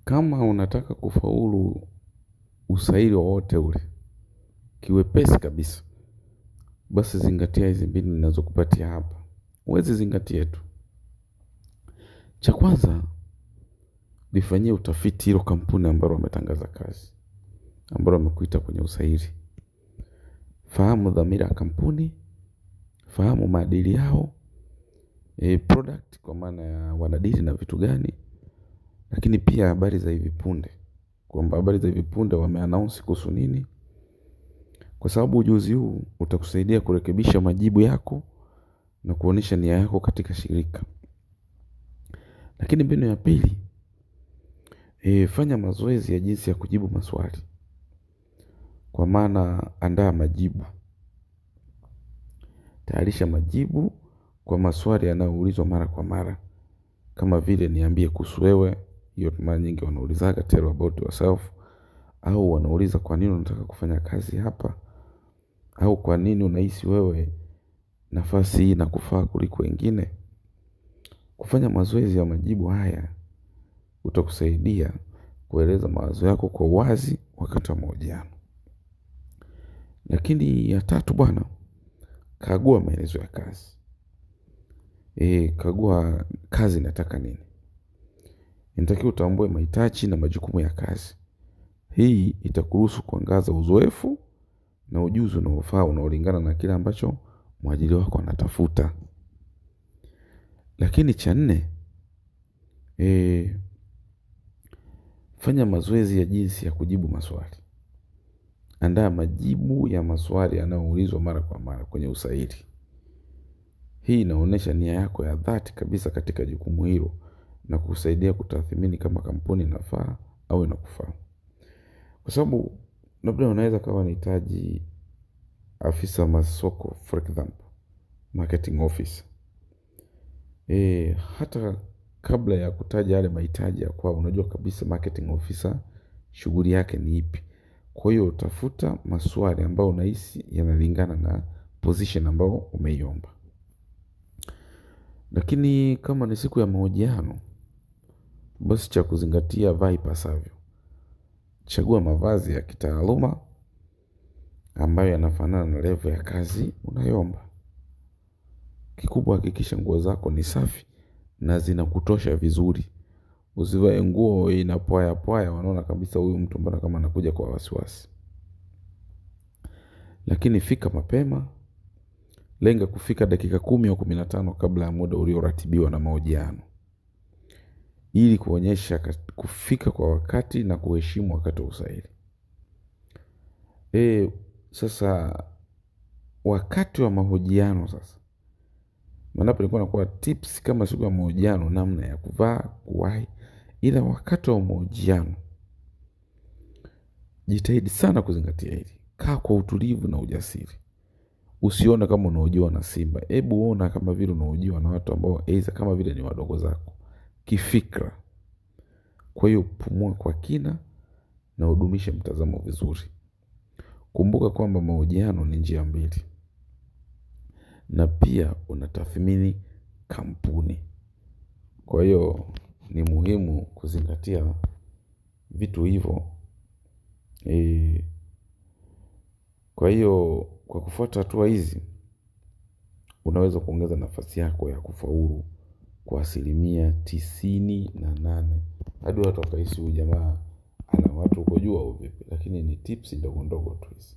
Kama unataka kufaulu usaili wowote ule, kiwepesi kabisa, basi zingatia hizi mbinu ninazokupatia hapa. Huwezi zingatia tu. Cha kwanza, lifanyie utafiti hilo kampuni ambalo wametangaza kazi, ambalo wamekuita kwenye usaili. Fahamu dhamira ya kampuni, fahamu maadili yao, product kwa maana ya wanadili na vitu gani, lakini pia habari za hivi punde. Kwamba habari za hivi punde wameannounce kuhusu nini. Kwa sababu ujuzi huu utakusaidia kurekebisha majibu yako na kuonesha nia yako katika shirika. Lakini mbinu ya pili, fanya mazoezi ya jinsi ya kujibu maswali. Kwa maana andaa majibu. Tayarisha majibu kwa maswali yanayoulizwa mara kwa mara. Kama vile niambie kuhusu wewe, hiyo mara nyingi wanaulizaga tell about yourself. Au wanauliza kwa nini unataka kufanya kazi hapa. Au kwa nini unahisi wewe nafasi hii inakufaa kuliko wengine. Kufanya mazoezi ya majibu haya utakusaidia kueleza mawazo yako kwa wazi wakati wa mahojiano. Lakini ya tatu bwana, kagua maelezo ya kazi. Kagua kazi inataka nini. Inatakiwa utambue mahitaji na majukumu ya kazi. Hii itakuruhusu kuangaza uzoefu na ujuzi unaofaa unaolingana na kile ambacho mwajiri wako anatafuta. Lakini cha nne, fanya mazoezi ya jinsi ya kujibu maswali. Andaa majibu ya maswali yanayoulizwa mara kwa mara kwenye usaili. Hii inaonesha nia yako ya dhati kabisa katika jukumu hilo na kusaidia kutathmini kama kampuni inafaa au inakufaa. Kwa sababu labda unaweza kawa unahitaji afisa masoko for example, marketing officer. Hata kabla ya kutaja yale mahitaji ya kwao unajua kabisa marketing officer shughuli yake ni ipi. Kwa hiyo utafuta maswali ambayo unahisi yanalingana na position ambayo umeiomba. Lakini kama ni siku ya mahojiano, basi cha kuzingatia vaa ipasavyo. Chagua mavazi ya kitaaluma ambayo yanafanana na level ya kazi unayoomba. Kikubwa hakikisha nguo zako ni safi na zinakutosha vizuri. Usivae nguo inapwaya pwaya wanaona kabisa huyu mtu mbona kama anakuja kwa wasiwasi. Lakini fika mapema, lenga kufika dakika 10 au 15 kabla ya muda ulioratibiwa na mahojiano. Ili kuonyesha kufika kwa wakati na kuheshimu wakati wa usaili. Sasa wakati wa mahojiano sasa. Maana nilikuwa nakuwa tips kama siku ya mahojiano namna ya kuvaa, kuwahi. Ila wakati wa mahojiano, jitahidi sana kuzingatia hili. Kaa kwa utulivu na ujasiri. Usione kama unahojiwa na simba. Hebu ona kama vile unahojiwa na watu ambao aidha kama vile ni wadogo zako. Kifikra. Kwa hiyo pumua kwa kina na udumishe mtazamo vizuri. Kumbuka kwamba mahojiano ni njia mbili. Na pia unatathmini kampuni. Kwa hiyo ni muhimu kuzingatia vitu hivo. Kwa hiyo kwa kufuata hatua hizi, unaweza kuongeza nafasi yako ya kufaulu kwa 98%. Hadi watu wakahisi huyu jamaa ana watu huko juu au vipi, lakini ni tips ndogo ndogo tu hizi.